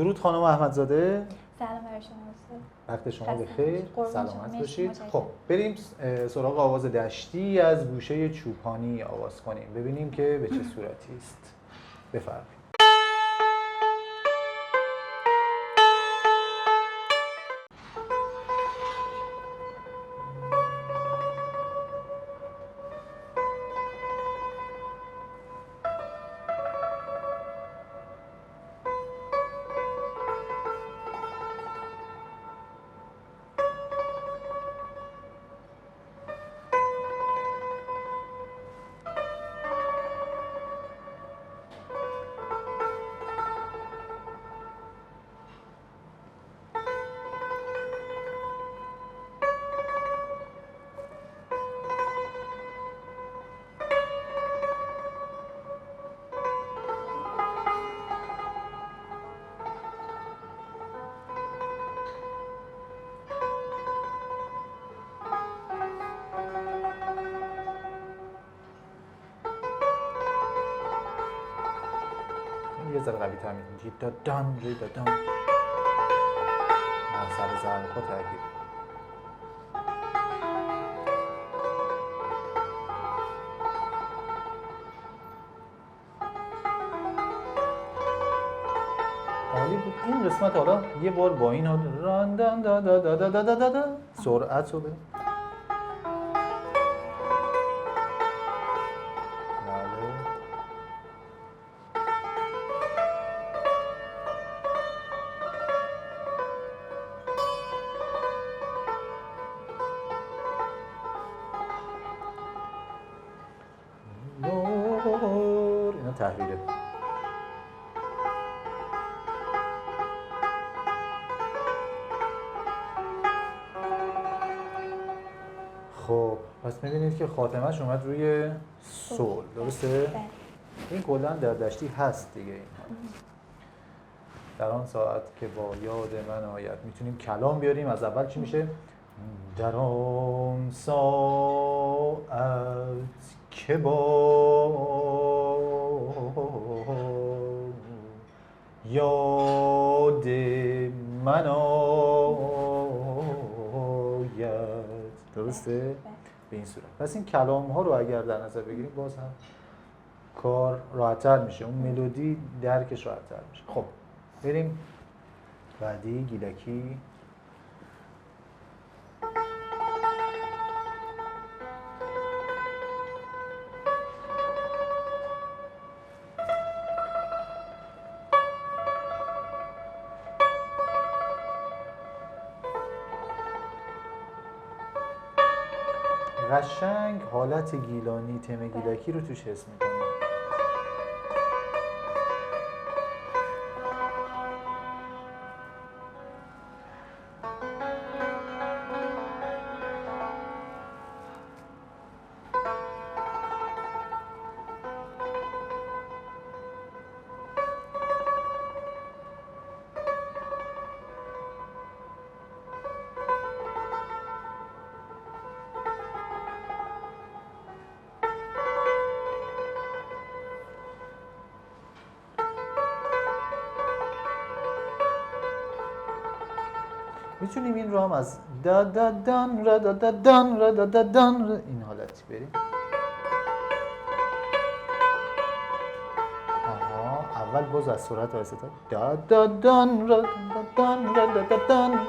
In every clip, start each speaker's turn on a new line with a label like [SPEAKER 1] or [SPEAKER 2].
[SPEAKER 1] درود خانم احمدزاده.
[SPEAKER 2] سلام بر شما استاد.
[SPEAKER 1] وقت شما بخیر. سلامت باشید.
[SPEAKER 2] متشکرم.
[SPEAKER 1] خب بریم سراغ آواز دشتی از گوشه چوپانی آواز کنیم. ببینیم که به چه صورتی است. بفرمایید. یه ذره قوی تر می‌کنیم. جی دادان ری دادان. سر ضرب ها تغییر. عالی بود این قسمت. حالا یه بار با این راندان دا دا دا دا دا دا دا سرعت رو بده. اینا تحریره. خب پس می‌بینید که خاتمه‌اش اومد روی سول، درسته؟ این کلاً در دشتی هست دیگه. این در آن ساعت که با یاد من آید میتونیم کلام بیاریم. از اول چی میشه؟ در آن ساعت که با یاد من آید. درسته؟ به این صورت. پس این کلام ها رو اگر در نظر بگیریم باز هم کار راحت‌تر میشه. اون ملودی درکش راحت‌تر میشه. خب بریم بعدی. گیلکی. قشنگ حالت گیلانی، تم گیلکی رو توش حس می‌کنی. میتونیم این رو هم از دا دا دان را دا دا دان را دا دا دان را این حالتی بریم. اول باز از سرعت آهسته دا دا دان را دا دان را دا دا دان.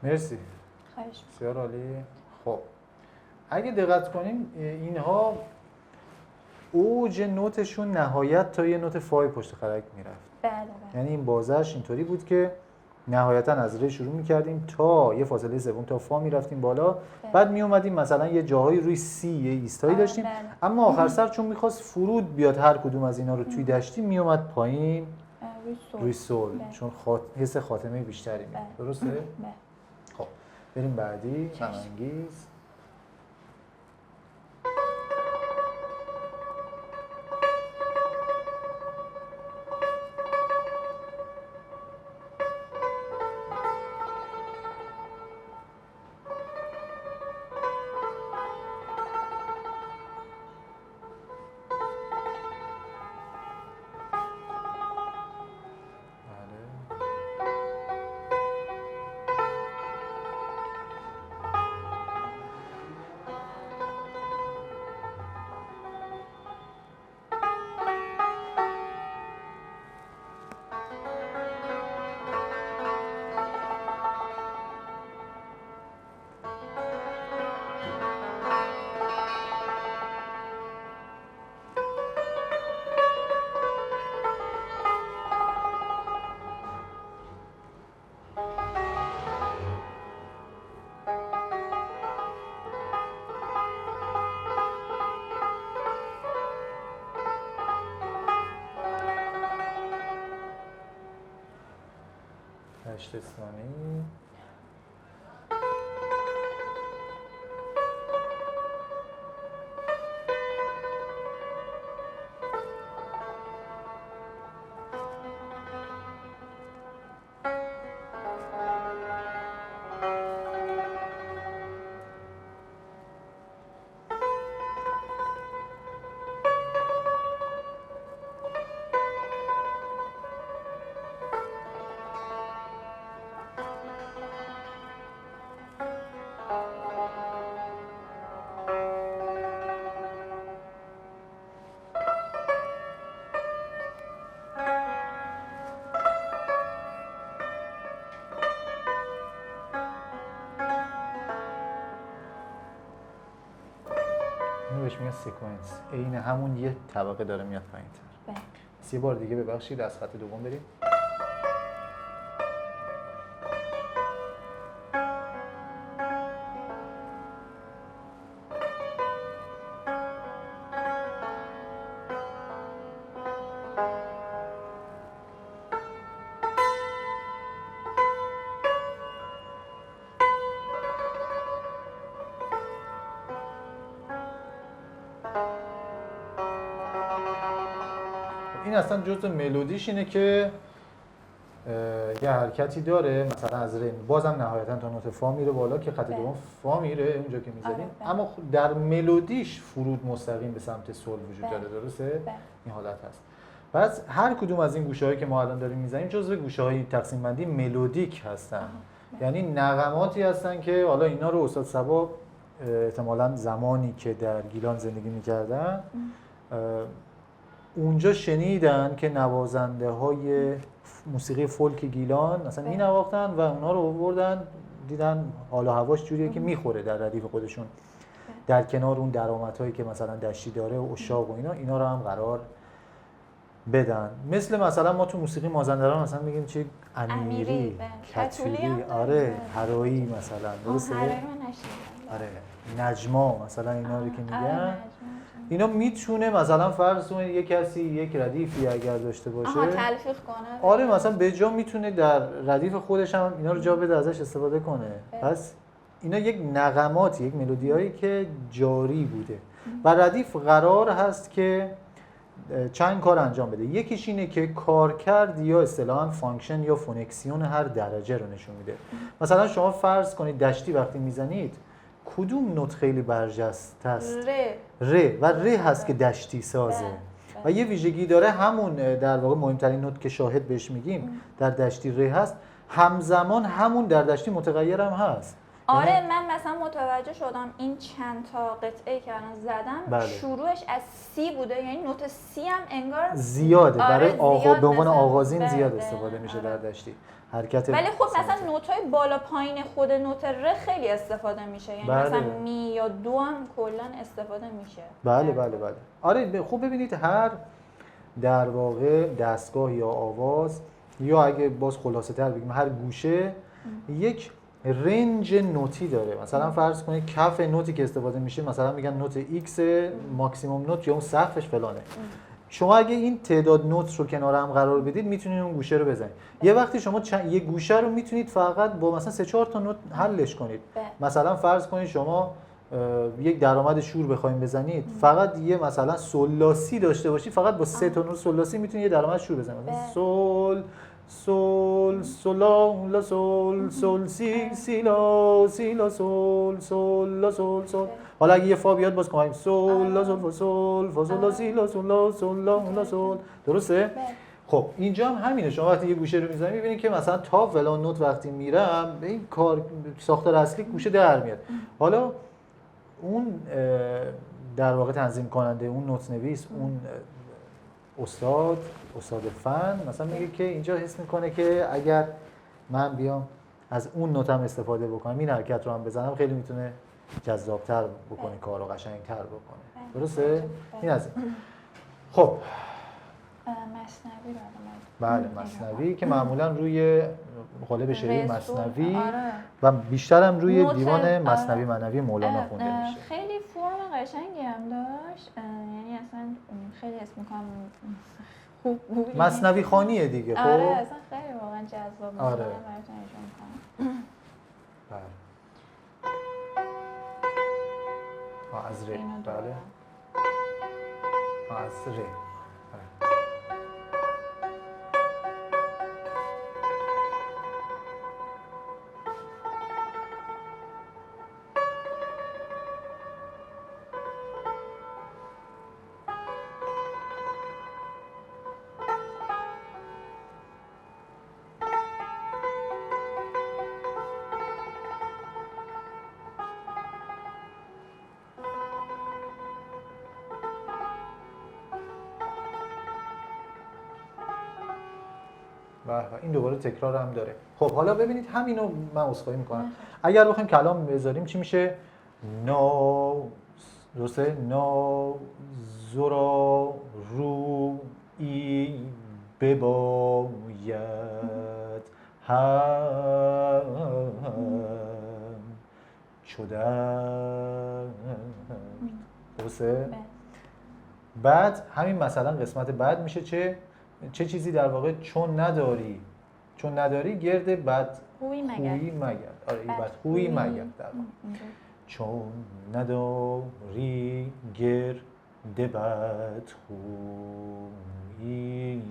[SPEAKER 1] مرسی.
[SPEAKER 2] خواهش
[SPEAKER 1] بسیار عالی. خب اگه دقت کنیم اینها اوج نوتشون نهایت تا یه نوت فای پشت خرک میرفت.
[SPEAKER 2] بله.
[SPEAKER 1] یعنی این بازش اینطوری بود که نهایتا از ره شروع میکردیم تا یه فاصله سوم تا فا میرفتیم بالا، بعد میومدیم مثلا یه جاهایی روی سی یه ایستایی داشتیم، اما آخر سر چون میخواست فرود بیاد هر کدوم از اینا رو توی دشتی میومد پایین روی سول، چون حس خاتمه بیشتری میاد. درسته؟ خب بریم بعدی. غم‌انگیز. هشتستانی. اینو بهش میگن سیکونس، عین همون یه طبقه داره میاد پایین‌تر. بله. یه بار دیگه ببخشید از خط دوم بریم. این اصلا جزء ملودیش اینه که یه حرکتی داره، مثلا از ره بازم نهایتا تا نوت فا میره بالا که خط دوم فا میره اونجا که میزدیم، اما در ملودیش فرود مستقیم به سمت سول وجود داره. درسته؟ این حالت هست. پس هر کدوم از این گوشه‌هایی که ما الان داریم میزنیم جزء گوشه‌های تقسیم بندی ملودیک هستن. یعنی نغماتی هستن که حالا اینا رو استاد صبا احتمالاً زمانی که در گیلان زندگی می‌کردن اونجا شنیدن که نوازنده های موسیقی فولک گیلان مثلا می نواختن و اونا رو آوردن، دیدن حال و هواش جوریه که میخوره در ردیف خودشون، در کنار اون درآمدهایی که مثلا دشتی داره و اشاق و اینا رو هم قرار بدن. مثلا ما تو موسیقی مازندران مثلا میگیم چی امیری، کتولی، آره، هرایی مثلا، درسته؟ آره، نجما مثلا اینا رو که میگن، اینا میتونه مثلا فرض کنید یک کسی یک ردیفی اگر داشته باشه
[SPEAKER 2] تلفیق کنه،
[SPEAKER 1] آره مثلا به جا میتونه در ردیف خودش هم اینا رو جا بده ازش استفاده کنه. پس اینا یک نغماتی، یک ملودیایی که جاری بوده و ردیف قرار هست که چند کار انجام بده. یکیش اینه که کارکرد یا اصطلاحاً فانکشن یا فونکسیون هر درجه رو نشون میده. مثلا شما فرض کنید دشتی وقتی میزنید کدوم نوت خیلی برجسته است؟ ره و ره هست که دشتی سازه و یه ویژگی داره، همون در واقع مهمترین نوت که شاهد بهش میگیم در دشتی ره هست، همزمان همون در دشتی متغیر هم هست.
[SPEAKER 2] آره من مثلا متوجه شدم این چند تا قطعه که الان زدم
[SPEAKER 1] بله.
[SPEAKER 2] شروعش از سی بوده، یعنی نوت سی هم انگار
[SPEAKER 1] زیاده.
[SPEAKER 2] آره
[SPEAKER 1] برای
[SPEAKER 2] زیاد
[SPEAKER 1] به عنوان
[SPEAKER 2] مثلا.
[SPEAKER 1] آغازین
[SPEAKER 2] بله،
[SPEAKER 1] زیاد
[SPEAKER 2] بله.
[SPEAKER 1] استفاده میشه
[SPEAKER 2] آره.
[SPEAKER 1] در دشتی. حرکت
[SPEAKER 2] ولی خب
[SPEAKER 1] سمتی.
[SPEAKER 2] مثلا نوت‌های بالا پایین خود نوت ر خیلی استفاده میشه، یعنی
[SPEAKER 1] بله.
[SPEAKER 2] مثلا می یا دو هم کلا استفاده میشه.
[SPEAKER 1] بله بله بله. آره خوب ببینید هر در واقع دستگاه یا آواز یا اگه باز خلاصه تر بگیم هر گوشه یک رنج نوتی داره. مثلا فرض کنید کف نوتی که استفاده میشه مثلا میگن نوت ایکس ماکسیموم نوت یا اون سقفش فلانه. شما اگه این تعداد نوت رو کنار هم قرار بدید میتونید اون گوشه رو بزنید. یه وقتی شما یه گوشه رو میتونید فقط با مثلا 3 4 تا نوت حلش کنید. مثلا فرض کنید شما یک درآمد شور بخواید بزنید فقط یه مثلا سول لا سی داشته باشید، فقط با 3 تا نوت سول لا سی میتونید یه درآمد شور بزنید. سول سول سولا لا سول سول سی سی لا سی لا سول سول لا سول سول. حالا اگه یه فا بیاد باز کنیم سول لا سول فا سول فا سول لا سی لا سول لا سول لا سول. درسته؟ خب اینجا هم همینه. شما وقتی یه گوشه رو میزنید میبینید که مثلا تا فلان نوت وقتی میرم این کار ساختار اصلی گوشه در میاد. حالا اون در واقع تنظیم کننده، اون نوت نویس، اون استاد فن مثلا میگه که اینجا حس میکنه که اگر من بیام از اون نوتم استفاده بکنم این حرکت رو هم بزنم خیلی میتونه جذابتر بکنه کار رو قشنگتر بکنه. درسته؟ این از این. خب
[SPEAKER 2] مثنوی
[SPEAKER 1] بله مثنوی که معمولا روی قالب شعری مثنوی و بیشتر هم روی دیوان مثنوی معنوی مولانا خونده میشه.
[SPEAKER 2] خیلی فرم قشنگی هم داشت، یعنی اصلا خیلی اسم میکنم خوب بود.
[SPEAKER 1] مثنوی خوانیه دیگه. خب
[SPEAKER 2] آره اصلا خیلی واقعا جذاب.
[SPEAKER 1] آره
[SPEAKER 2] براتون اجرا میکنم.
[SPEAKER 1] بله از ره. بله از ره. این دوباره تکرار هم داره. خب حالا ببینید همینو من عذرخواهی میکنم. اگر بخوایم کلام بذاریم چی میشه؟ نا درسته؟ نا زورا رو ای بباید هم شدن. درسته؟ بعد همین مثلا قسمت بعد میشه چه چیزی در واقع چون نداری گرد بد خویی مگرد. آره این بد خویی مگرد در واقع. چون نداری گرد بد خویی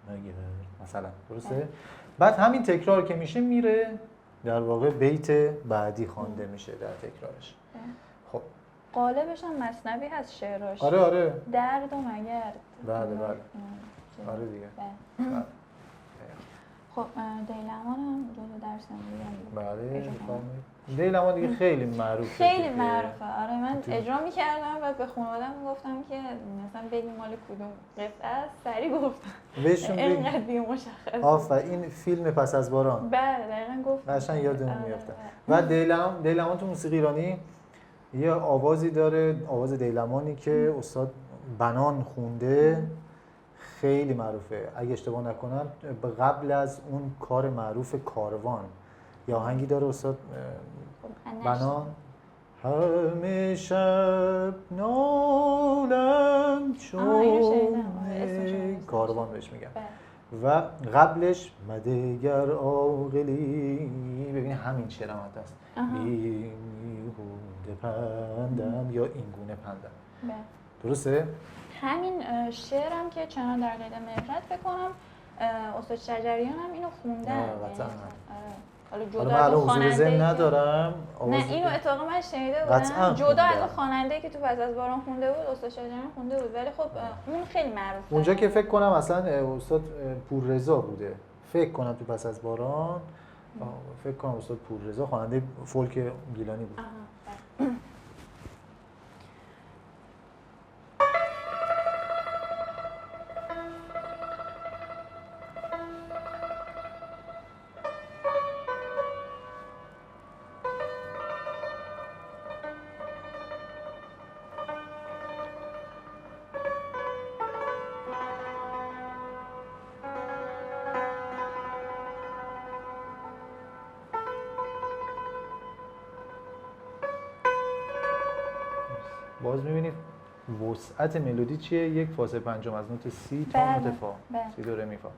[SPEAKER 1] مگرد مثلا. درسته؟ بعد همین تکرار که میشه میره در واقع بیت بعدی خوانده میشه در تکرارش. خب
[SPEAKER 2] قالبش هم مثنوی هست شعراش.
[SPEAKER 1] آره
[SPEAKER 2] درد و مگرد.
[SPEAKER 1] بله آره دیگه. بله.
[SPEAKER 2] خب دیلمان هم جزو درس میگم.
[SPEAKER 1] بله دیلمان دیگه خیلی معروفه.
[SPEAKER 2] خیلی معروفه. آره من اجرا میکردم و به خانواده‌ام میگفتم که مثلا بگیم مال کدوم قطعه است، سریع گفتم
[SPEAKER 1] بهشون
[SPEAKER 2] اینقدر دیگه مشخص.
[SPEAKER 1] آفرین این فیلم پس از باران.
[SPEAKER 2] بله دقیقاً گفتم.
[SPEAKER 1] قشنگ یادمون میافته. و دیلمان تو موسیقی ایرانی یه آوازی داره، آواز دیلمانی که استاد بنان خونده، خیلی معروفه. اگه اشتباه نکنم قبل از اون کار معروف کاروان یا آهنگی داره استاد بنان همه شب نالم چون کاروان بهش میگن. و قبلش مدگر عاقلی، ببینید همین شعر هم هست، بیهوده پندم یا این گونه پندم. درسته؟
[SPEAKER 2] همین شعرم که چنان در قید مهرت فکر کنم استاد شجریان هم اینو خوندن.
[SPEAKER 1] قطعا.
[SPEAKER 2] حالا جدا
[SPEAKER 1] من الان حضور ذهن ندارم.
[SPEAKER 2] نه اینو اتفاقا من شنیده بودم جدا از اون خواننده‌ای که تو پس از باران خونده بود استاد شجریان خونده بود، ولی خب اون خیلی معروفه.
[SPEAKER 1] اونجا که فکر کنم اصلا استاد پوررضا بوده فکر کنم تو پس از باران فکر کنم استاد پوررضا خواننده فولک گیلانی بود. باز می‌بینید وسعت ملودی چیه؟ 1 فاصله پنجم از نوت سی تا نوت فا. سی دو ره می فا.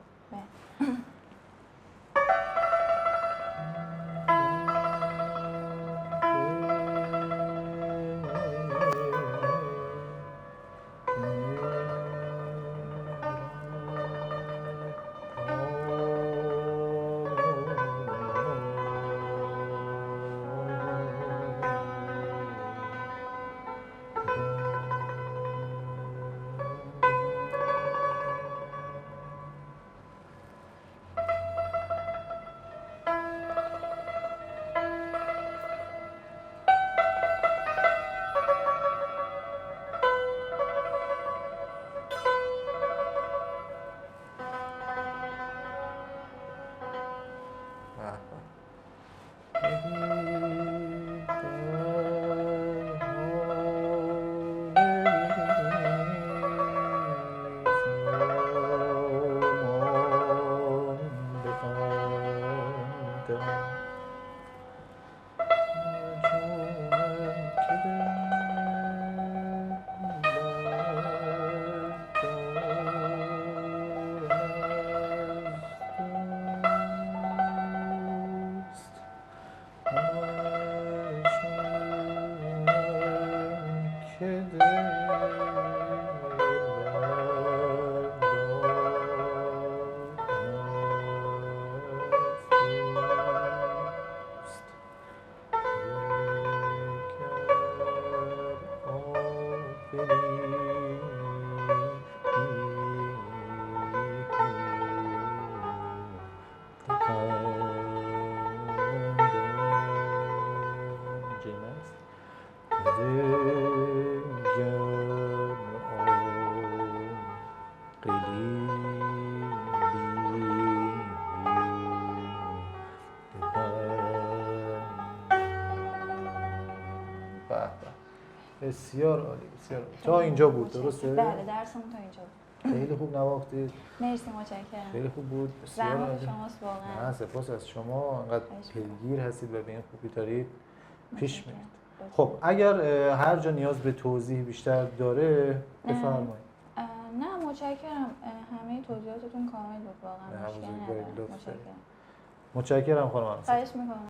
[SPEAKER 1] بسیار عالی، بسیار عالی. تا اینجا بود درسته؟
[SPEAKER 2] بله، درسمون تا اینجا بود.
[SPEAKER 1] خیلی خوب نواختید.
[SPEAKER 2] مرسی، متشکرم.
[SPEAKER 1] خیلی خوب بود. بسیار
[SPEAKER 2] زحمت شماست واقعا.
[SPEAKER 1] نه، سپاس از شما، انقدر پیگیر هستید و به این خوبی دارید پیش میرید. خب اگر هر جا نیاز به توضیح بیشتر داره بفرمایید.
[SPEAKER 2] نه متشکرم، همه توضیحاتتون کامل بود واقعا.
[SPEAKER 1] متشکرم خانم.
[SPEAKER 2] خواهش میکنم.